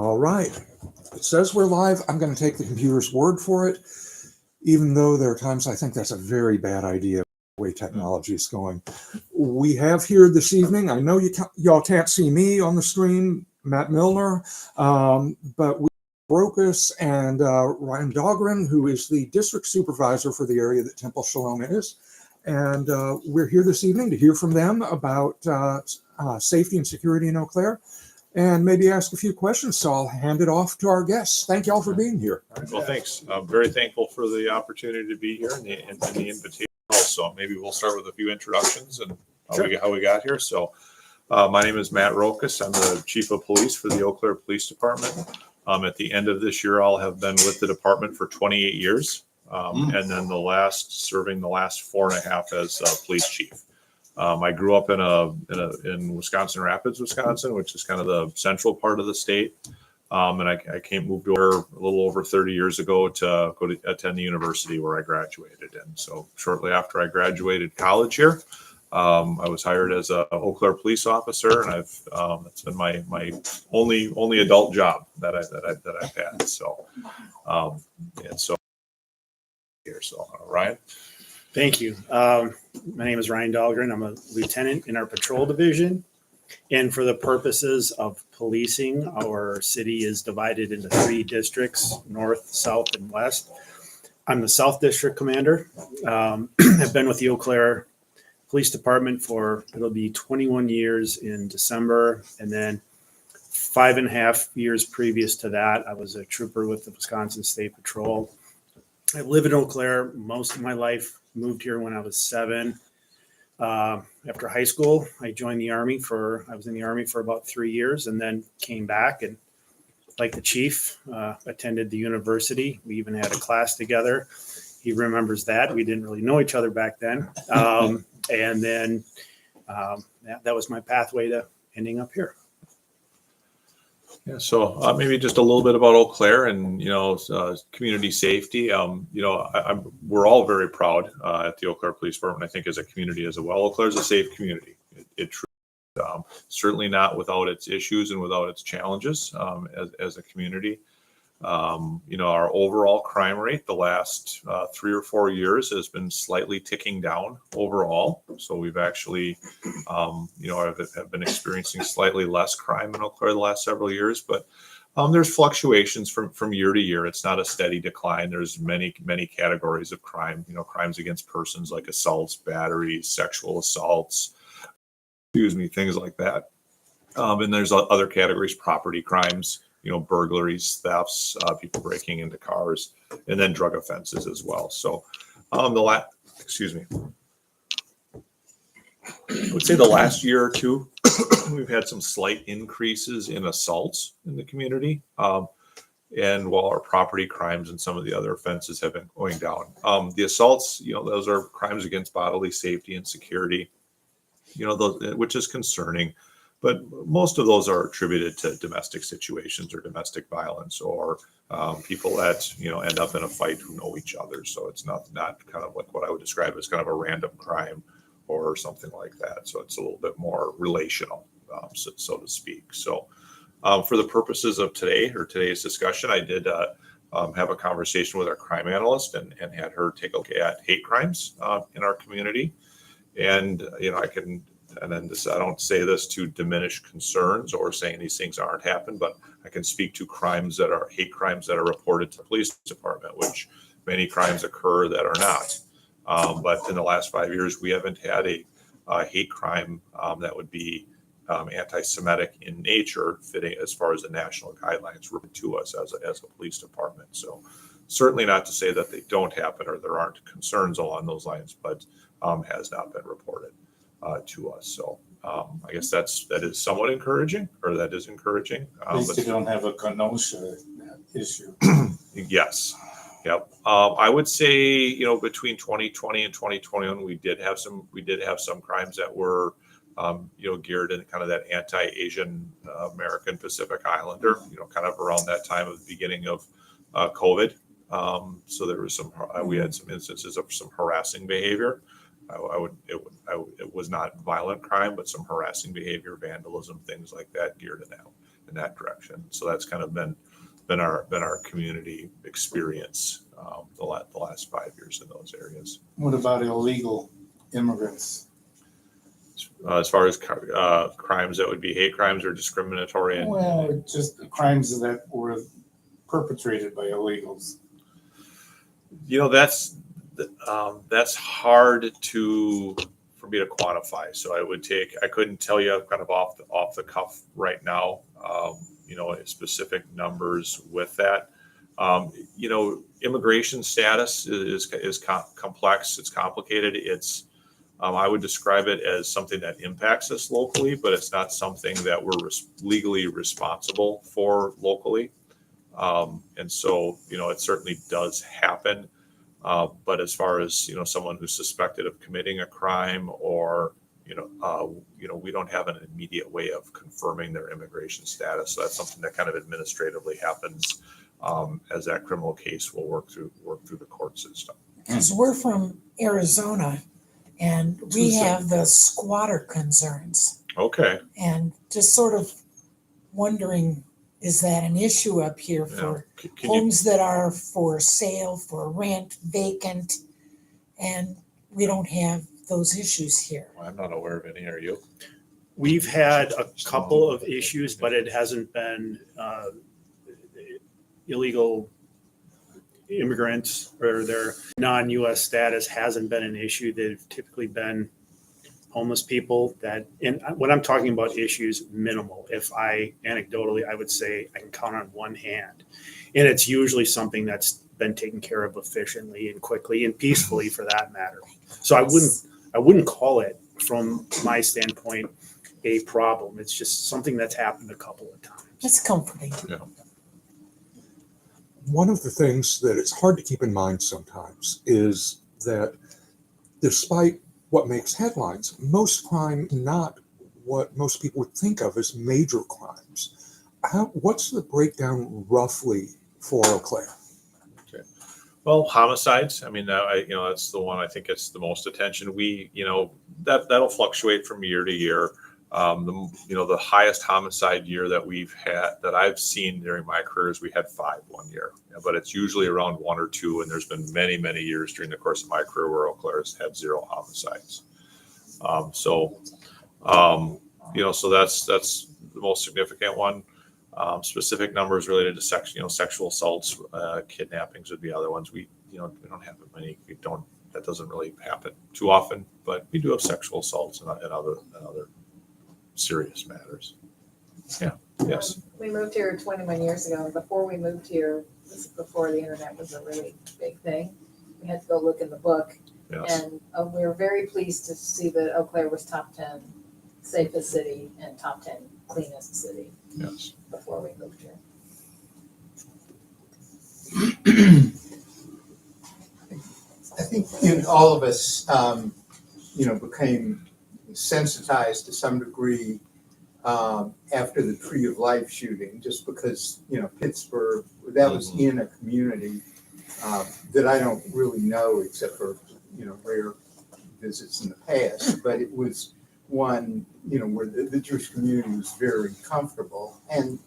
All right. It says we're live. I'm going to take the computer's word for it, even though there are times I think that's a very bad idea the way technology is going. We have here this evening, I know y'all can't see me on the screen, Matt Milner, but we have Brokus and Ryan Dahlgren, who is the district supervisor for the area that Temple Shalom is. And we're here this evening to hear from them about safety and security in Eau Claire, and maybe ask a few questions. So I'll hand it off to our guests. Thank you all for being here. All right, well, thanks. I'm very thankful for the opportunity to be here and the invitation also. Maybe we'll start with a few introductions and how we got here. So my name is Matt Rokas. I'm the chief of police for the Eau Claire Police Department. At the end of this year, I'll have been with the department for 28 years. And then serving the last 4.5 as police chief. I grew up in Wisconsin Rapids, Wisconsin, which is kind of the central part of the state. And I moved over a little over 30 years ago to go to attend the university where I graduated. And so shortly after I graduated college here, I was hired as a Eau Claire police officer, and that's been my only adult job that I've had. So here. So Ryan. Thank you. My name is Ryan Dahlgren. I'm a lieutenant in our patrol division. And for the purposes of policing, our city is divided into 3 districts, north, south, and west. I'm the South District Commander. I've been with the Eau Claire Police Department it'll be 21 years in December. And then 5.5 years previous to that, I was a trooper with the Wisconsin State Patrol. I lived in Eau Claire most of my life, moved here when I was 7. After high school, I joined the Army I was in the Army for about 3 years and then came back and, like the chief, attended the university. We even had a class together. He remembers that. We didn't really know each other back then. And then that was my pathway to ending up here. Yeah, so maybe just a little bit about Eau Claire and community safety. We're all very proud at the Eau Claire Police Department. I think as a community as well, Eau Claire is a safe community. It truly certainly not without its issues and without its challenges as a community. Our overall crime rate the last 3 or 4 years has been slightly ticking down overall. So we've actually, have been experiencing slightly less crime in Eau Claire the last several years, but there's fluctuations from year to year. It's not a steady decline. There's many categories of crime, crimes against persons like assaults, batteries, sexual assaults, things like that. And there's other categories, property crimes, burglaries, thefts, people breaking into cars, and then drug offenses as well. So I would say the last year or two, we've had some slight increases in assaults in the community. And while our property crimes and some of the other offenses have been going down, the assaults, those are crimes against bodily safety and security, which is concerning. But most of those are attributed to domestic situations or domestic violence, or people that end up in a fight who know each other. So it's not kind of like what I would describe as kind of a random crime or something like that. So it's a little bit more relational, so to speak. So for the purposes of today's discussion, I did have a conversation with our crime analyst and had her take a look at hate crimes in our community. And I don't say this to diminish concerns or saying these things aren't happening, but I can speak to hate crimes that are reported to the police department, which many crimes occur that are not. But in the last 5 years, we haven't had a hate crime that would be anti-Semitic in nature, fitting as far as the national guidelines were to us as a police department. So certainly not to say that they don't happen or there aren't concerns along those lines, but has not been reported to us. So I guess that is somewhat encouraging, or that is encouraging. At least they don't have a Kenosha issue. Yes. Yep. I would say, between 2020 and 2021, we did have some crimes that were, geared in kind of that anti-Asian American Pacific Islander, kind of around that time of the beginning of COVID. So there was we had some instances of some harassing behavior It was not violent crime, but some harassing behavior, vandalism, things like that geared in that direction. So that's kind of been our community experience the last 5 years in those areas. What about illegal immigrants? As far as crimes that would be hate crimes or discriminatory, and Well, just the crimes that were perpetrated by illegals. that's hard for me to quantify. So I couldn't tell you kind of off the cuff right now, specific numbers with that. Immigration status is complex. It's complicated. I would describe it as something that impacts us locally, but it's not something that we're legally responsible for locally. And so, it certainly does happen. But as far as, someone who's suspected of committing a crime or, we don't have an immediate way of confirming their immigration status. So that's something that kind of administratively happens as that criminal case will work through the court system. Because we're from Arizona and we have the squatter concerns. Okay. And just sort of wondering, is that an issue up here for Can you, homes that are for sale, for rent, vacant? And we don't have those issues here. I'm not aware of any. Are you? We've had a couple of issues, but it hasn't been illegal immigrants or their non-US status hasn't been an issue. They've typically been homeless people and when I'm talking about issues, minimal. Anecdotally, I would say I can count on one hand. And it's usually something that's been taken care of efficiently and quickly and peacefully for that matter. So I wouldn't call it, from my standpoint, a problem. It's just something that's happened a couple of times. It's comforting. Yeah. One of the things that it's hard to keep in mind sometimes is that despite what makes headlines, most crime not what most people would think of as major crimes. What's the breakdown roughly for Eau Claire? Well, homicides. I mean, that's the one I think gets the most attention. That'll fluctuate from year to year. The highest homicide year that I've seen during my career is we had 5 one year, but it's usually around 1 or 2. And there's been many, many years during the course of my career where Eau Claire has had 0 homicides. So that's the most significant one. Specific numbers related to sexual assaults, kidnappings would be other ones. We don't have many. That doesn't really happen too often, but we do have sexual assaults and other serious matters. Yeah. Yes. We moved here 21 years ago. Before we moved here, this is before the internet was a really big thing. We had to go look in the book. Yes. And we were very pleased to see that Eau Claire was top 10 safest city and top 10 cleanest city. Yes. Before we moved here. I think all of us, became sensitized to some degree after the Tree of Life shooting, just because, Pittsburgh, that was in a community that I don't really know except for, rare visits in the past, but it was one, where the Jewish community was very comfortable. And,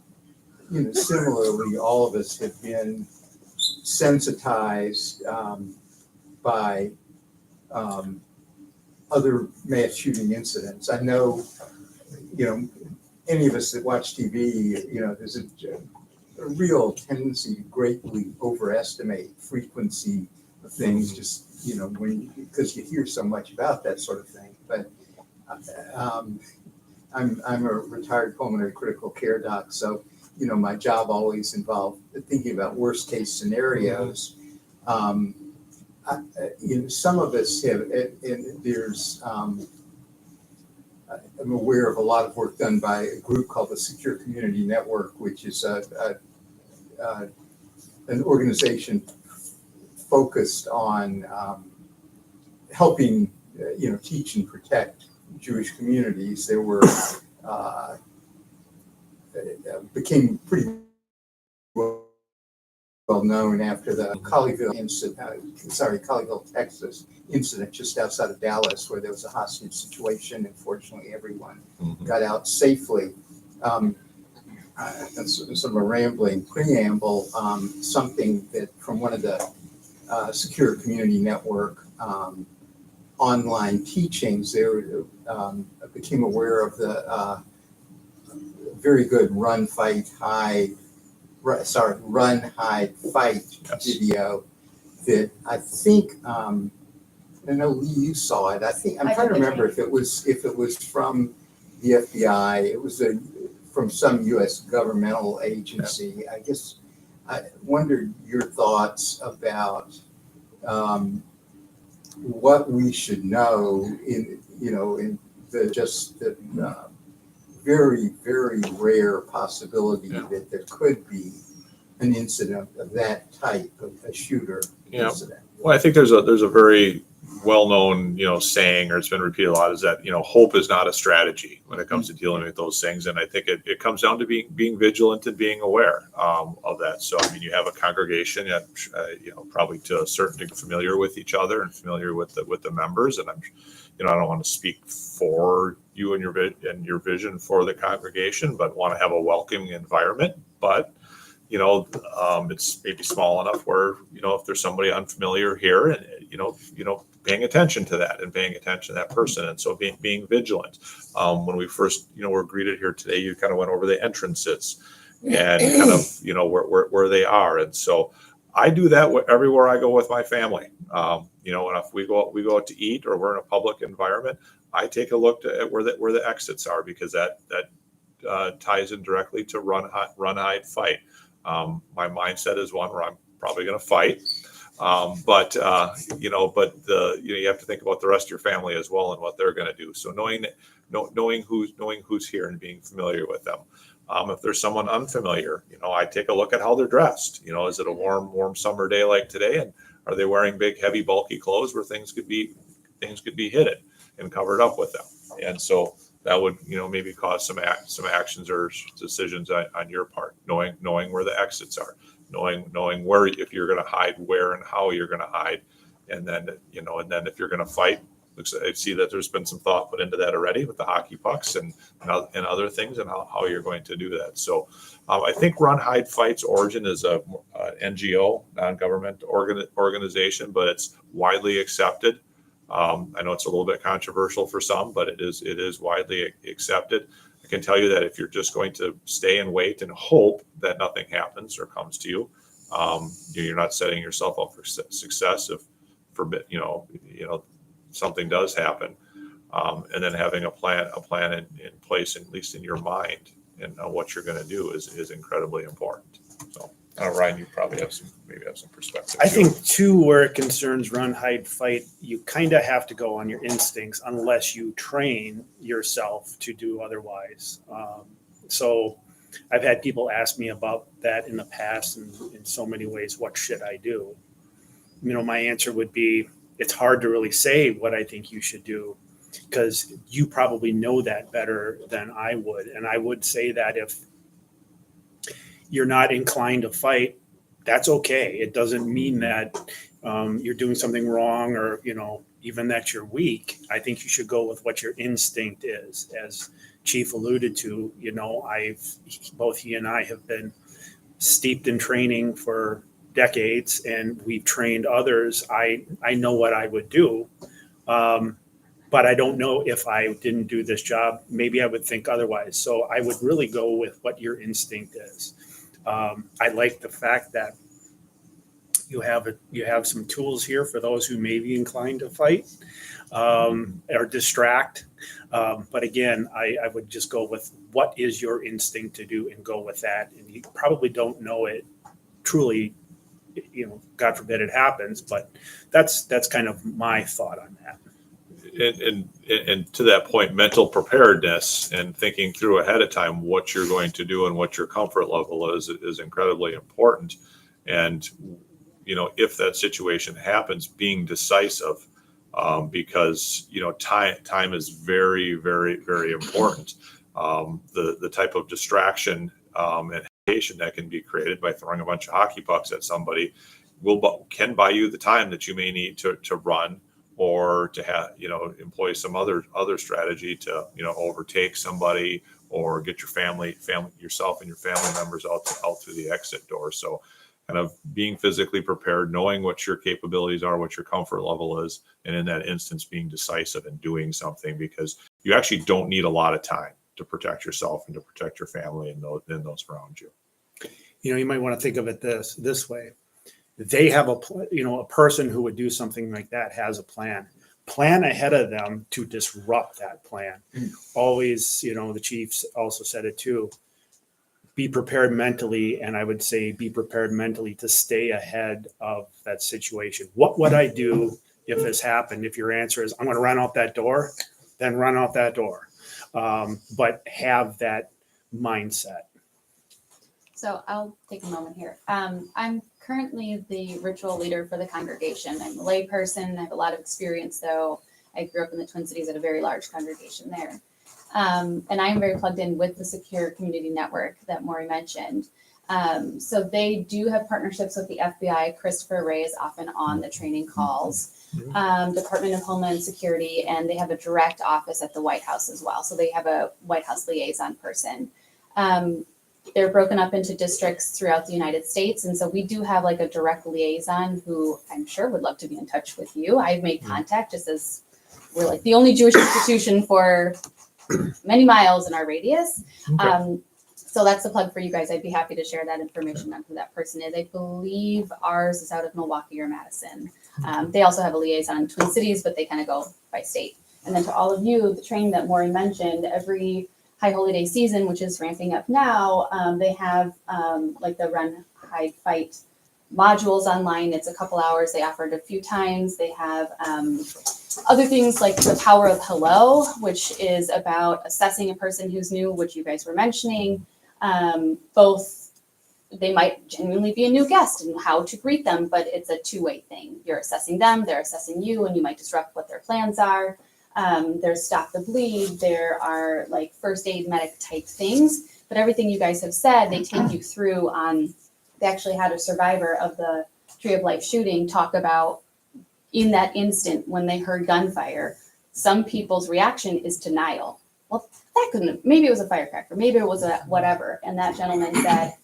similarly, all of us have been sensitized by other mass shooting incidents. I know, any of us that watch TV, there's a real tendency to greatly overestimate frequency of things, just, because you hear so much about that sort of thing. But I'm a retired pulmonary critical care doc, so my job always involved thinking about worst case scenarios. Some of us have, and there's I'm aware of a lot of work done by a group called the Secure Community Network, which is an organization focused on helping teach and protect Jewish communities. There were became pretty well well known after the Colleyville incident, Colleyville, Texas incident just outside of Dallas, where there was a hostage situation, and fortunately everyone got out safely. That's sort of a rambling preamble, something that from one of the Secure Community Network online teachings, there I became aware of the very good run, hide, fight Yes. video that I think, I know Lee, you saw it. I'm I trying to did the remember if it was from the FBI, it was from some U.S. governmental agency. I guess I wondered your thoughts about what we should know in the very, very rare possibility that there could be an incident of that type, of a shooter incident. Well, I think there's a very well-known, saying, or it's been repeated a lot, is that, hope is not a strategy when it comes to dealing with those things. And I think it comes down to being vigilant and being aware of that. So, I mean, you have a congregation that, probably to a certain degree familiar with each other and familiar with the members. And I don't want to speak for you and your vision for the congregation, but want to have a welcoming environment. But it's maybe small enough where, if there's somebody unfamiliar here, and, paying attention to that and paying attention to that person. And so being vigilant. When we first, were greeted here today, you kind of went over the entrances and kind of, where they are. And so I do that everywhere I go with my family. And if we go out to eat or we're in a public environment, I take a look at where the exits are, because that ties in directly to run, hide, fight. My mindset is one where I'm probably going to fight, but you have to think about the rest of your family as well and what they're going to do. So knowing who's here and being familiar with them. If there's someone unfamiliar, I take a look at how they're dressed. Is it a warm summer day like today, and are they wearing big, heavy, bulky clothes where things could be hidden and covered up with them? And so that would, maybe cause some actions or decisions on your part, knowing where the exits are, knowing where, if you're going to hide, where and how you're going to hide. And then, if you're going to fight, I see that there's been some thought put into that already with the hockey pucks and other things, and how you're going to do that. So I think Run, Hide, Fight's origin is a NGO, non-government organization, but it's widely accepted. I know it's a little bit controversial for some, but it is widely accepted. I can tell you that if you're just going to stay and wait and hope that nothing happens or comes to you, you're not setting yourself up for success. If something does happen, and then having a plan in place, at least in your mind, and what you're going to do is incredibly important. So, Ryan, you probably have some perspective. I think too, where it concerns run, hide, fight, you kind of have to go on your instincts unless you train yourself to do otherwise. So I've had people ask me about that in the past, and in so many ways, what should I do? My answer would be, it's hard to really say what I think you should do, because you probably know that better than I would. And I would say that if you're not inclined to fight, that's okay. It doesn't mean that you're doing something wrong, or, even that you're weak. I think you should go with what your instinct is. As Chief alluded to, both he and I have been steeped in training for decades, and we've trained others. I know what I would do, but I don't know if I didn't do this job, maybe I would think otherwise. So I would really go with what your instinct is. I like the fact that you have some tools here for those who may be inclined to fight or distract. But again, I would just go with what is your instinct to do and go with that. And you probably don't know it truly, God forbid it happens, but that's kind of my thought on that. And to that point, mental preparedness and thinking through ahead of time what you're going to do and what your comfort level is incredibly important. And, if that situation happens, being decisive, because, time is very, very, very important. The type of distraction and that can be created by throwing a bunch of hockey pucks at somebody can buy you the time that you may need to run, or to have, employ some other strategy to, overtake somebody, or get your yourself and your family members out through the exit door. So kind of being physically prepared, knowing what your capabilities are, what your comfort level is, and in that instance being decisive and doing something, because you actually don't need a lot of time to protect yourself and to protect your family and those around you. You might want to think of it this way. They have a person who would do something like that has a plan ahead of them to disrupt that plan. Always, the chiefs also said it too. Be prepared mentally, and I would say be prepared mentally to stay ahead of that situation. What would I do if this happened? If your answer is, I'm going to run out that door, then run out that door. But have that mindset. So I'll take a moment here. I'm currently the ritual leader for the congregation. I'm a lay person. I have a lot of experience, though. I grew up in the Twin Cities at a very large congregation there. And I am very plugged in with the secure community network that Maury mentioned. So they do have partnerships with the FBI. Christopher Ray is often on the training calls. Department of Homeland Security, and they have a direct office at the White House as well. So they have a White House liaison person. They're broken up into districts throughout the United States. And so we do have like a direct liaison who I'm sure would love to be in touch with you. I've made contact, just as we're like the only Jewish institution for many miles in our radius. Okay. So that's the plug for you guys. I'd be happy to share that information on who that person is. I believe ours is out of Milwaukee or Madison. They also have a liaison in Twin Cities, but they kind of go by state. And then to all of you, the training that Maury mentioned, every High Holy Day season, which is ramping up now, they have like the Run, Hide, Fight modules online. It's a couple hours. They offer it a few times. They have other things like the power of hello, which is about assessing a person who's new, which you guys were mentioning. Both, they might genuinely be a new guest and how to greet them, but it's a two-way thing. You're assessing them, they're assessing you, and you might disrupt what their plans are. There's Stop the Bleed. There are like first aid medic type things, but everything you guys have said, they take you through on. They actually had a survivor of the Tree of Life shooting talk about in that instant when they heard gunfire, some people's reaction is denial. Well, that couldn't, maybe it was a firecracker, maybe it was a whatever. And that gentleman said,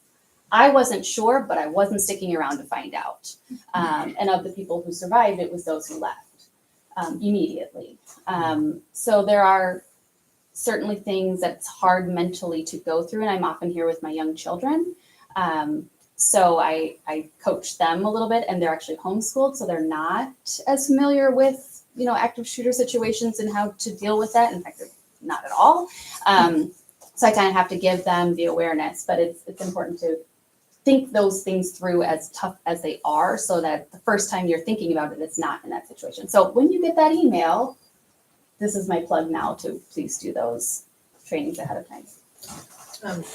I wasn't sure, but I wasn't sticking around to find out. And of the people who survived, it was those who left immediately. So there are certainly things that's hard mentally to go through. And I'm often here with my young children. So I coach them a little bit, and they're actually homeschooled. So they're not as familiar with, active shooter situations and how to deal with that. In fact, they're not at all. So I kind of have to give them the awareness, but it's important to think those things through as tough as they are, so that the first time you're thinking about it, it's not in that situation. So when you get that email, this is my plug now to please do those trainings ahead of time.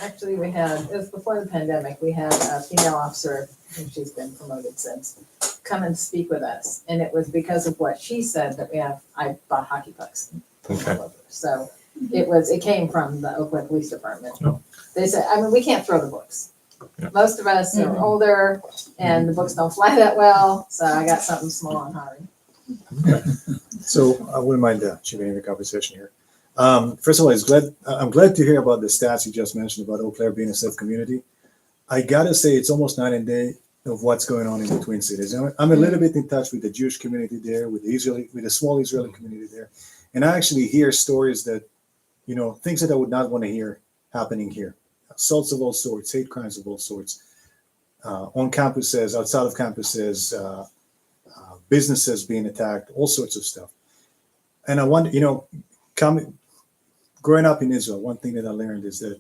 Actually, it was before the pandemic, we had a female officer, and she's been promoted since, come and speak with us. And it was because of what she said that I bought hockey pucks. Okay. So it came from the Oakland Police Department. Oh. They said, we can't throw the books. Yeah. Most of us are older and the books don't fly that well. So I got something small and hard. So I wouldn't mind chiming in the conversation here. First of all, I'm glad to hear about the stats you just mentioned about Eau Claire being a safe community. I gotta say, it's almost night and day of what's going on in the Twin Cities. I'm a little bit in touch with the Jewish community there, with the small Israeli community there, and I actually hear stories that, things that I would not want to hear happening here. Assaults of all sorts, hate crimes of all sorts, on campuses, outside of campuses, businesses being attacked, all sorts of stuff. And I wonder, growing up in Israel, one thing that I learned is that,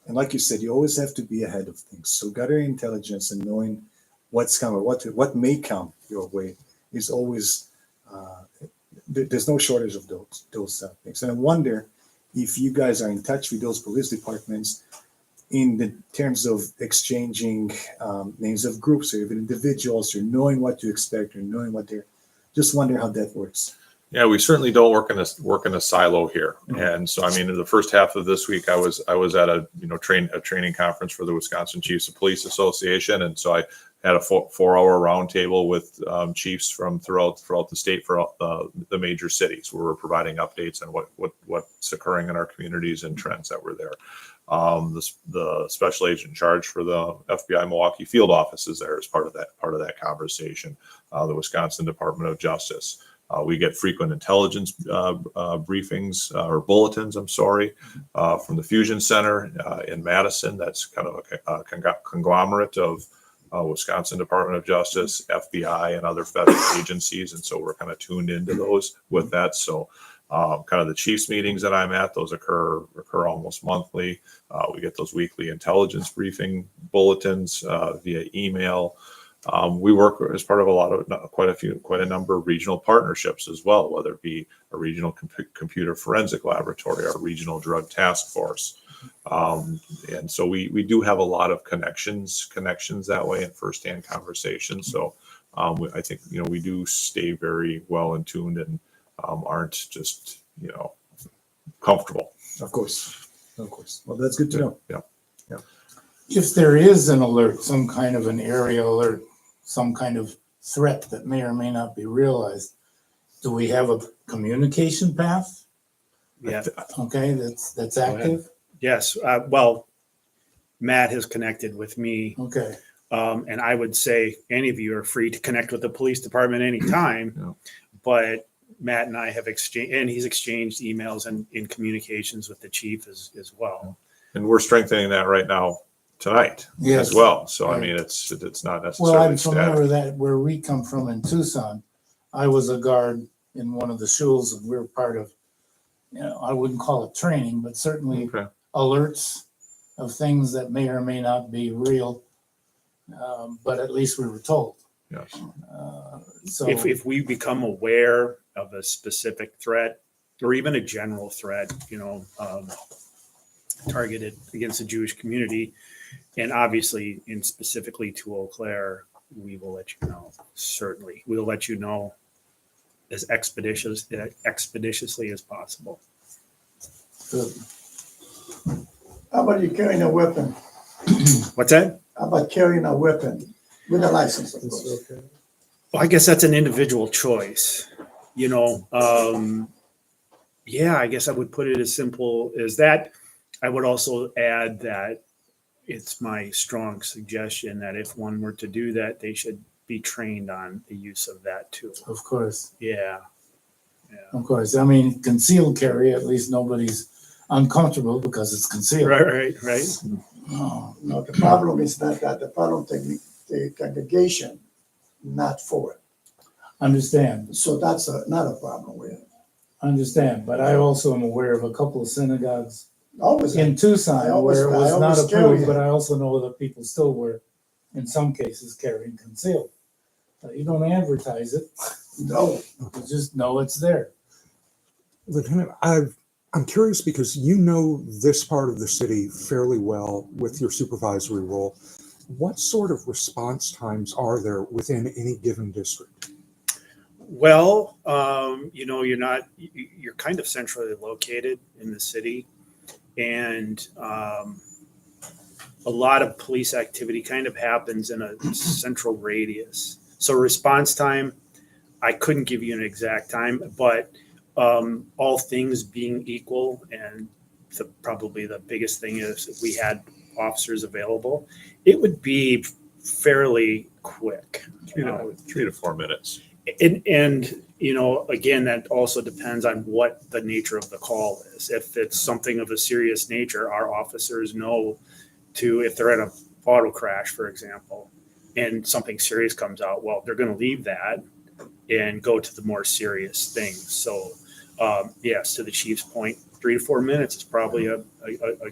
and like you said, you always have to be ahead of things. So gathering intelligence and knowing what's coming, what may come your way is always, there's no shortage of those things. And I wonder if you guys are in touch with those police departments in the terms of exchanging names of groups or even individuals, or knowing what to expect or knowing what they're, just wonder how that works. Yeah, we certainly don't work in a silo here. And so, I mean, in the first half of this week, I was at a training conference for the Wisconsin Chiefs of Police Association, and so I had a 4-hour roundtable with chiefs from throughout the state for the major cities, where we're providing updates on what's occurring in our communities and trends that were there. The special agent in charge for the FBI Milwaukee field office is there as part of that conversation. The Wisconsin Department of Justice. We get frequent intelligence briefings or bulletins, I'm sorry, from the Fusion Center in Madison. That's kind of a conglomerate of Wisconsin Department of Justice, FBI, and other federal agencies. And so we're kind of tuned into those with that. So kind of the chiefs meetings that I'm at, those occur almost monthly. We get those weekly intelligence briefing bulletins via email. We work as part of quite a number of regional partnerships as well, whether it be a regional computer forensic laboratory or a regional drug task force. And so we do have a lot of connections that way and firsthand conversations. So I think, we do stay very well in tuned and aren't just, comfortable. Of course. Well, that's good to know. Yeah. If there is an alert, some kind of an area alert, some kind of threat that may or may not be realized, do we have a communication path? Yeah. Okay, that's ahead. active? Yes. Well, Matt has connected with me. Okay, And I would say any of you are free to connect with the police department anytime. Yeah. But Matt and I have exchanged, and he's exchanged emails and in communications with the chief as well. And we're strengthening that right now tonight Yes. as well. So, I Right. mean, it's not well, necessarily I'm familiar static. with that, where we come from in Tucson. I was a guard in one of the schools, and we were part of, I wouldn't call it training, but certainly Okay. alerts of things that may or may not be real. But at least we were told. Yes. So If we become aware of a specific threat or even a general threat, targeted against the Jewish community, and obviously specifically to Eau Claire, we will let you know. Certainly, we'll let you know as expeditiously as possible. good. How about you carrying a weapon? What's that? How about carrying a weapon with a license, of course? Well, I guess that's an individual choice. Yeah, I guess I would put it as simple as that. I would also add that it's my strong suggestion that if one were to do that, they should be trained on the use of that too. Of course, Yeah. of course. I mean, concealed carry, at least nobody's uncomfortable because it's concealed. Right. No, the problem is not that. The problem is the congregation not for it. Understand, So that's not a problem with it. understand. But I also am aware of a couple of synagogues Always, in Tucson where it was I not always carry approved, it. but I also know that people still were, in some cases, carrying concealed. You don't advertise it, no, you just know it's there. Lieutenant, I'm curious because you know this part of the city fairly well with your supervisory role. What sort of response times are there within any given district? Well, you're kind of centrally located in the city, and a lot of police activity kind of happens in a central radius. So response time, I couldn't give you an exact time, but all things being equal, and probably the biggest thing is if we had officers available, it would be fairly quick. 3 to 4 minutes. And again, that also depends on what the nature of the call is. If it's something of a serious nature, our officers know if they're in an auto crash, for example, and something serious comes out, well, they're going to leave that and go to the more serious things. So, yes, to the chief's point, 3 to 4 minutes is probably a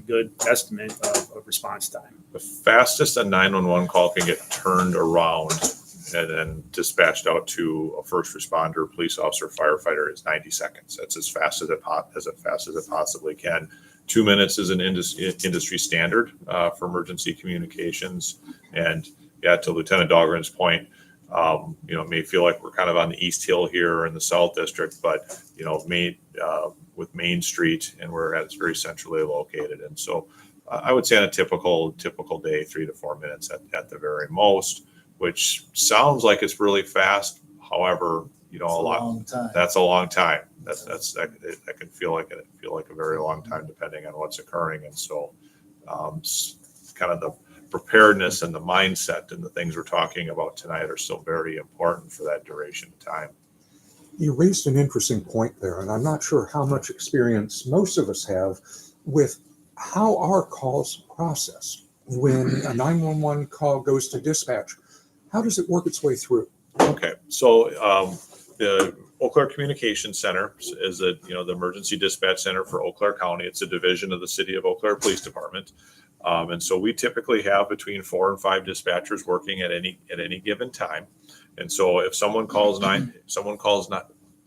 good estimate of response time. The fastest a 911 call can get turned around and then dispatched out to a first responder, police officer, firefighter is 90 seconds. That's as fast as it possibly can. 2 minutes is an industry standard for emergency communications. And yeah, to Lieutenant Dahlgren's point, You know, it may feel like we're kind of on the East Hill here or in the South District, but, you know, with Main Street, and it's very centrally located. And so I would say on a typical day, 3 to 4 minutes at the very most, which sounds like it's really fast. However, you know, Long time. that's a long time. That can feel like a very long time depending on what's occurring. And so, kind of the preparedness and the mindset and the things we're talking about tonight are still very important for that duration of time. You raised an interesting point there, and I'm not sure how much experience most of us have with how our calls process. When a 911 call goes to dispatch, how does it work its way through? Okay, so the Eau Claire Communication Center is the emergency dispatch center for Eau Claire County. It's a division of the City of Eau Claire Police Department. And so we typically have between 4 and 5 dispatchers working at any given time. And so if someone calls nine,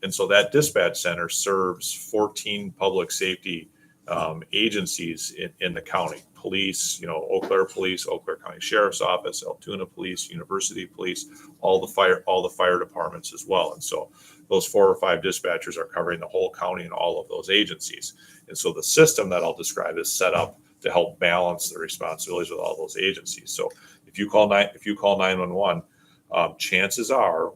and so that dispatch center serves 14 public safety agencies in the county. Police, Eau Claire Police, Eau Claire County Sheriff's Office, Altoona Police, University Police, all the fire departments as well. And so those 4 or 5 dispatchers are covering the whole county and all of those agencies. And so the system that I'll describe is set up to help balance the responsibilities with all those agencies. So if you call 911, chances are,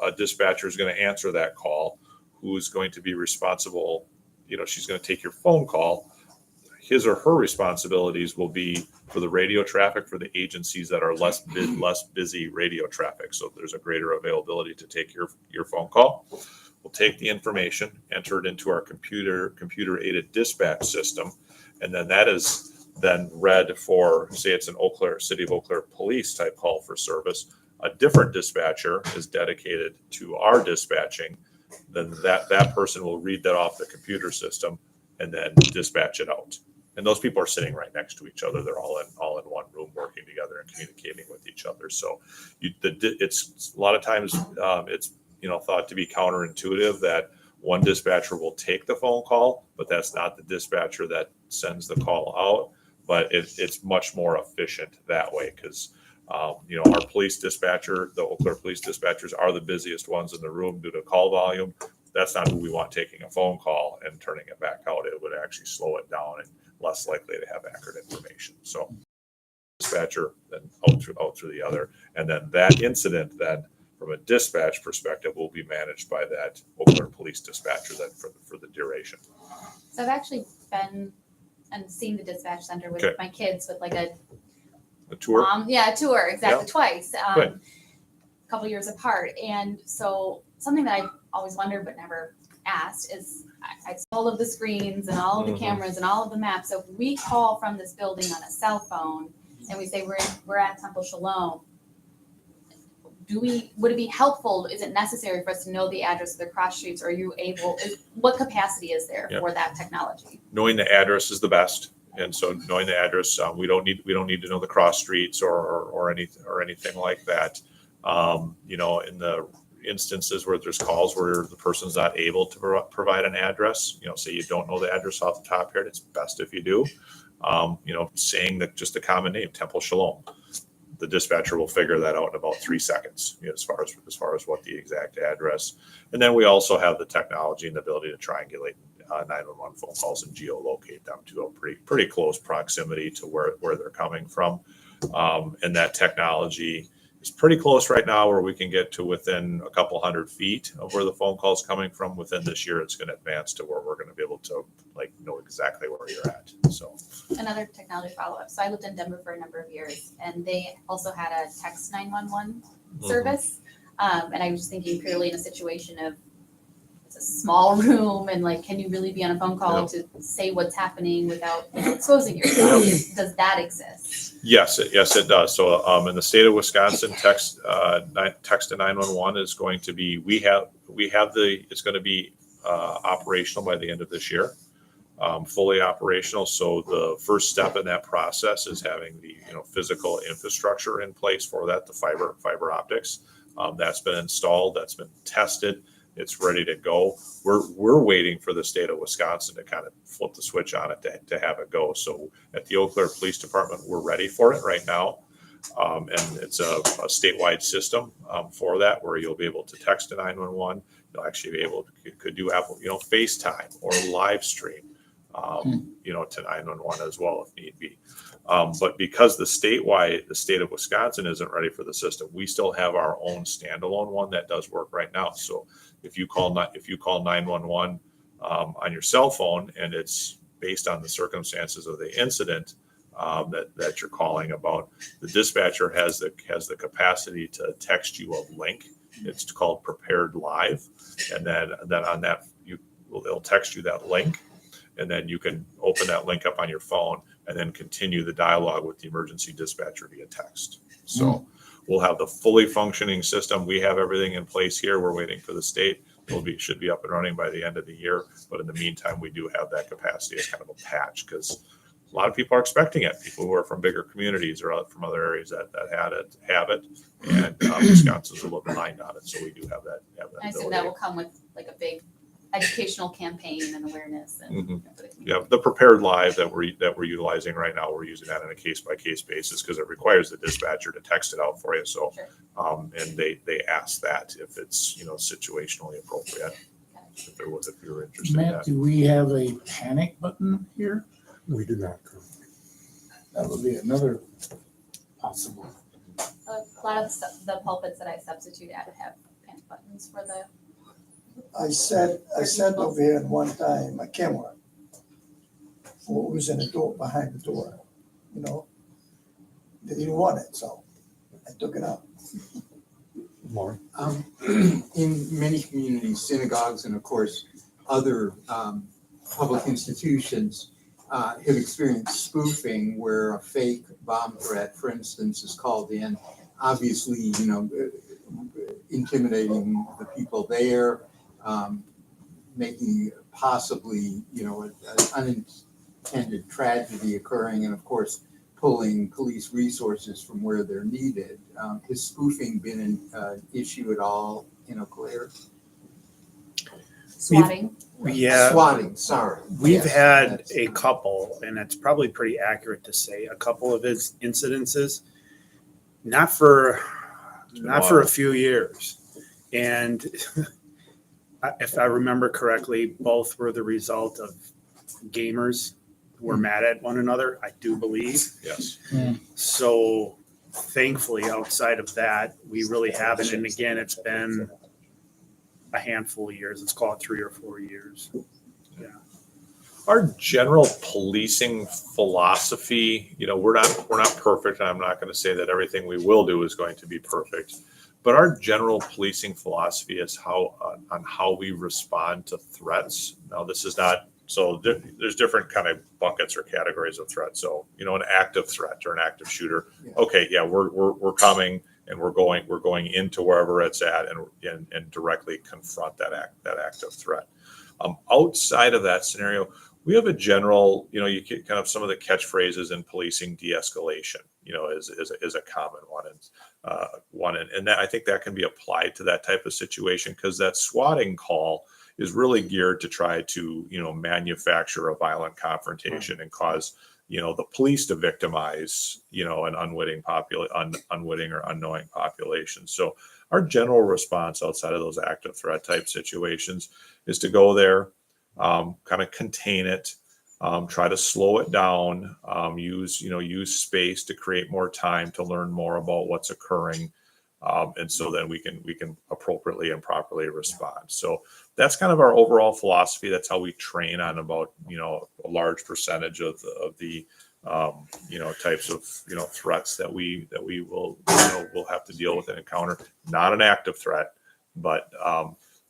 a dispatcher is going to answer that call, who's going to be responsible. She's going to take your phone call. His or her responsibilities will be for the radio traffic for the agencies that are less busy radio traffic. So there's a greater availability to take your phone call. We'll take the information, enter it into our computer aided dispatch system, and then that is then read for, say it's an City of Eau Claire police type call for service. A different dispatcher is dedicated to our dispatching. Then that person will read that off the computer system and then dispatch it out. And those people are sitting right next to each other. They're all in one room working together and communicating with each other. So it's a lot of times it's thought to be counterintuitive that one dispatcher will take the phone call, but that's not the dispatcher that sends the call out. But it's much more efficient that way because our police dispatcher, the Eau Claire police dispatchers, are the busiest ones in the room due to call volume. That's not who we want taking a phone call and turning it back out. It would actually slow it down and less likely to have accurate information. So dispatcher, then out through the other. And then that incident then from a dispatch perspective will be managed by that Eau Claire police dispatcher then for the duration. So I've actually been and seen the dispatch center with my kids with like a tour? A tour, exactly, Yeah. twice, Good. a couple years apart. And so something that I've always wondered but never asked is I saw all of the screens and all of the cameras and all of the maps. So if we call from this building on a cell phone and we say we're at Temple Shalom, would it be helpful? Is it necessary for us to know the address of the cross streets? Or are you what capacity is there for that technology? Knowing the address is the best. And so knowing the address, we don't need to know the cross streets or anything like that. In the instances where there's calls where the person's not able to provide an address, say you don't know the address off the top here, it's best if you do. Saying just the common name, Temple Shalom. The dispatcher will figure that out in about 3 seconds, as far as what the exact address. And then we also have the technology and the ability to triangulate 911 phone calls and geolocate them to a pretty close proximity to where they're coming from. And that technology is pretty close right now where we can get to within a couple 100 feet of where the phone call is coming from. Within this year, it's going to advance to where we're going to be able to know exactly where you're at. So another technology follow-up. So I lived in Denver for a number of years and they also had a text 911 service. And I was just thinking purely in a situation of it's a small room and can you really be on a phone call to say what's happening without exposing yourself? Does that exist? Yes, it does. So in the state of Wisconsin, text to 911 is going to be, it's going to be operational by the end of this year, fully operational. So the first step in that process is having the physical infrastructure in place for that, the fiber optics. That's been installed, that's been tested. It's ready to go. We're waiting for the state of Wisconsin to kind of flip the switch on it to have it go. So at the Eau Claire Police Department, we're ready for it right now. And it's a statewide system for that, where you'll be able to text to 911. You'll actually be able to could do Apple, FaceTime or live stream, to 911 as well if need be. But because the state of Wisconsin isn't ready for the system, we still have our own standalone one that does work right now. So if you call 911 on your cell phone, and it's based on the circumstances of the incident that you're calling about, the dispatcher has the capacity to text you a link. It's called Prepared Live, and then on that they'll text you that link, and then you can open that link up on your phone and then continue the dialogue with the emergency dispatcher via text. So we'll have the fully functioning system. We have everything in place here. We're waiting for the state. Should be up and running by the end of the year. But in the meantime, we do have that capacity as kind of a patch, because a lot of people are expecting it. People who are from bigger communities or from other areas that have it, and Wisconsin's a little behind on it. So we do have that. I assume that will come with like a big educational campaign and awareness. And Yeah, the Prepared Live that we're utilizing right now, we're using that on a case by case basis because it requires the dispatcher to text it out for you. So, Sure. And they ask that if it's situationally appropriate. If you're interested in Matt, that. do we have a panic button here? We do not. That would be another possible. a lot of the pulpits that I substitute at have panic buttons for the. I sat over here and one time, a camera. What was in the door, behind the door, They didn't want it, so I took it out. Maury? In many communities, synagogues, and of course, other public institutions have experienced spoofing, where a fake bomb threat, for instance, is called in, obviously, intimidating the people there, making possibly, an unintended tragedy occurring, and of course, pulling police resources from where they're needed. Has spoofing been an issue at all in Eau Claire? Swatting. Yeah. Swatting, sorry. We've Yes, had that's- a couple, and it's probably pretty accurate to say, a couple of its incidences, not for a few years. And if I remember correctly, both were the result of gamers who were mad at one another, I do believe. Yes. So thankfully, outside of that, we really haven't. And again, it's been a handful of years. Let's call it 3 or 4 years. Our general policing philosophy, we're not perfect, and I'm not going to say that everything we will do is going to be perfect. But our general policing philosophy is on how we respond to threats. Now, this is not so. There's different kind of buckets or categories of threats. So, an active threat or an active shooter. Okay, yeah, we're coming and we're going into wherever it's at and directly confront that active threat. Outside of that scenario, we have a general, you get kind of some of the catchphrases in policing. De-escalation, is a common one, and that I think that can be applied to that type of situation, because that swatting call is really geared to try to manufacture a violent confrontation and cause the police to victimize an unwitting or unknowing population. So our general response outside of those active threat type situations is to go there, kind of contain it, try to slow it down, use space to create more time to learn more about what's occurring, and so then we can appropriately and properly respond. So that's kind of our overall philosophy. That's how we train on about a large percentage of the types of threats that we will will have to deal with and encounter. Not an active threat, but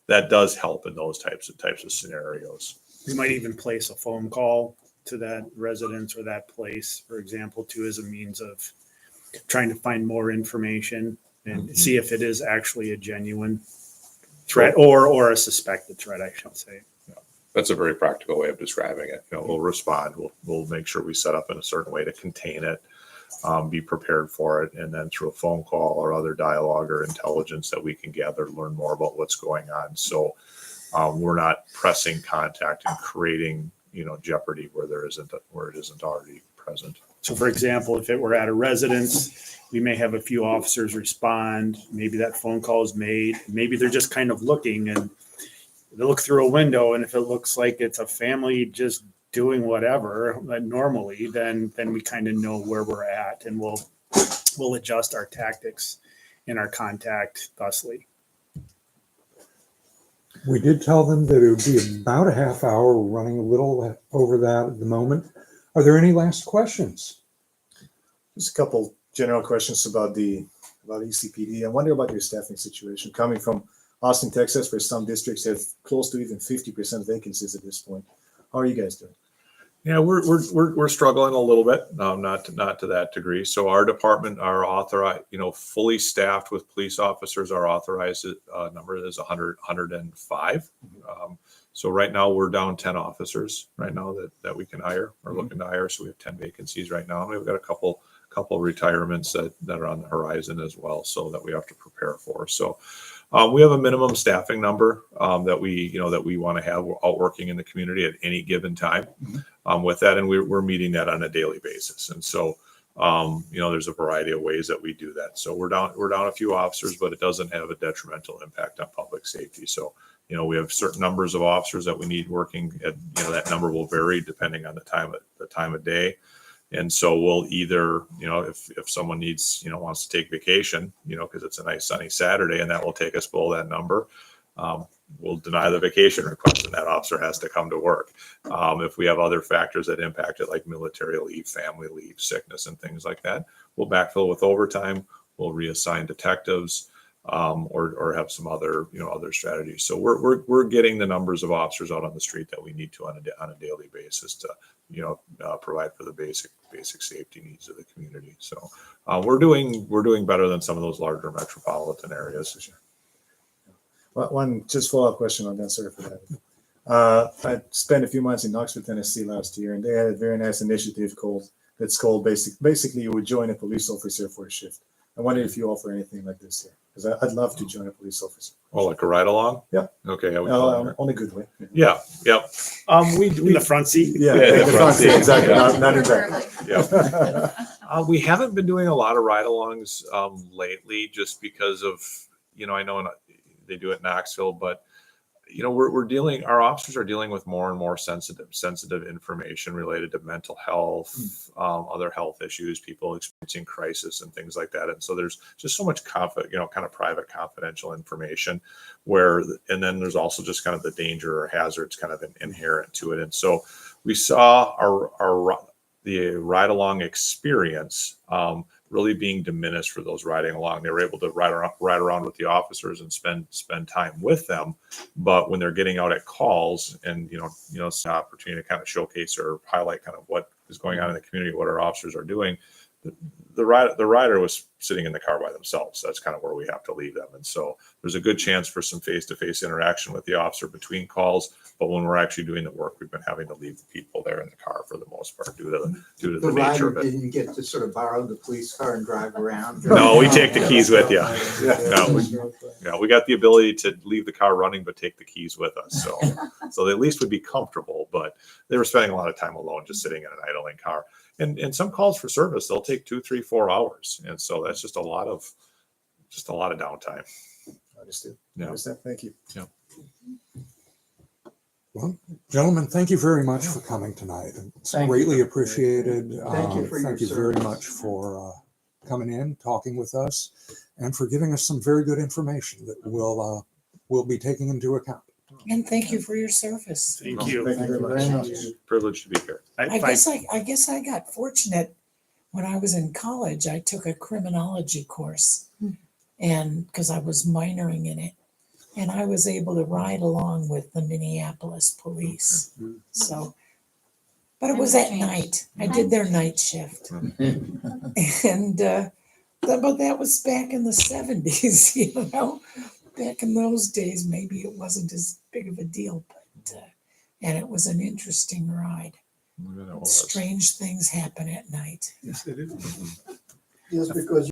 that does help in those types of scenarios. We might even place a phone call to that residence or that place, for example, too, as a means of trying to find more information and see if it is actually a genuine threat or a suspected threat, I should say. That's a very practical way of describing it. We'll respond. We'll make sure we set up in a certain way to contain it, be prepared for it, and then through a phone call or other dialogue or intelligence that we can gather, learn more about what's going on. So we're not pressing contact and creating jeopardy where it isn't already present. So, for example, if it were at a residence we may have a few officers respond. Maybe that phone call is made. Maybe they're just kind of looking and they look through a window, and if it looks like it's a family just doing whatever normally, then we kind of know where we're at, and we'll adjust our tactics and our contact thusly. We did tell them that it would be about a half hour. We're running a little over that at the moment. Are there any last questions? Just a couple general questions about ECPD. I wonder about your staffing situation. Coming from Austin, Texas, where some districts have close to even 50% vacancies at this point. How are you guys doing? Yeah, we're struggling a little bit, not to that degree. So our department, our authorized, fully staffed with police officers, our authorized number is 105. So right now we're down 10 officers right now that we can hire or looking to hire. So we have 10 vacancies right now, and we've got a couple retirements that are on the horizon as well, so that we have to prepare for. So we have a minimum staffing number that we want to have out working in the community at any given time with that, and we're meeting that on a daily basis. And so there's a variety of ways that we do that. So we're down a few officers, but it doesn't have a detrimental impact on public safety. So we have certain numbers of officers that we need working at, that number will vary depending on the time of day. And so we'll either, if someone needs, wants to take vacation, because it's a nice sunny Saturday and that will take us below that number, we'll deny the vacation request and that officer has to come to work. If we have other factors that impact it, like military leave, family leave, sickness, and things like that, we'll backfill with overtime. We'll reassign detectives, or have some other, other strategies. So we're getting the numbers of officers out on the street that we need to on a daily basis to, provide for the basic safety needs of the community. So we're doing better than some of those larger metropolitan areas. Well, one just follow-up question on that, sorry for that. I spent a few months in Knoxville, Tennessee last year, and they had a very nice initiative called basically you would join a police officer for a shift. I wonder if you offer anything like this here, because I'd love to join a police officer. Oh, like a ride along? Yeah. Okay. Yeah, on a good way. Yeah. Yep. We in the front seat. Yeah, the front seat, exactly. yeah. Not in back. Yeah. We haven't been doing a lot of ride-alongs lately, just because of I know they do it in Knoxville, but our officers are dealing with more and more sensitive information related to mental health, other health issues, people experiencing crisis and things like that. And so there's just so much kind of private confidential information and then there's also just kind of the danger or hazards kind of inherent to it. And so we saw the ride along experience, really being diminished for those riding along. They were able to ride around with the officers and spend time with them, but when they're getting out at calls and it's an opportunity to kind of showcase or highlight kind of what is going on in the community, what our officers are doing, the rider was sitting in the car by themselves. That's kind of where we have to leave them. And so there's a good chance for some face-to-face interaction with the officer between calls. But when we're actually doing the work, we've been having to leave the people there in the car for the most part due to the nature of it. Didn't get to sort of borrow the police car and drive around? No, we take the keys with you. Yeah. We got the ability to leave the car running, but take the keys with us. So they at least would be comfortable, but they were spending a lot of time alone, just sitting in an idling car. And some calls for service, they'll take 2, 3, 4 hours. And so that's just a lot of downtime. Understood. Yeah. Understand. Thank you. Yeah. Well, gentlemen, thank you very much for coming tonight. It's Thank you. greatly appreciated. Thank you for your Thank you very service. much for coming in, talking with us, and for giving us some very good information that we'll be taking into account. And thank you for your service. Thank you. Thank you very much. Privileged to be here. I guess I got fortunate when I was in college. I took a criminology course, and because I was minoring in it, and I was able to ride along with the Minneapolis police. So, but it was at night. I did their night shift, and but that was back in the 70s. Back in those days, maybe it wasn't as big of a deal, but and it was an interesting ride. Strange things happen at night. Yes, it is. Just because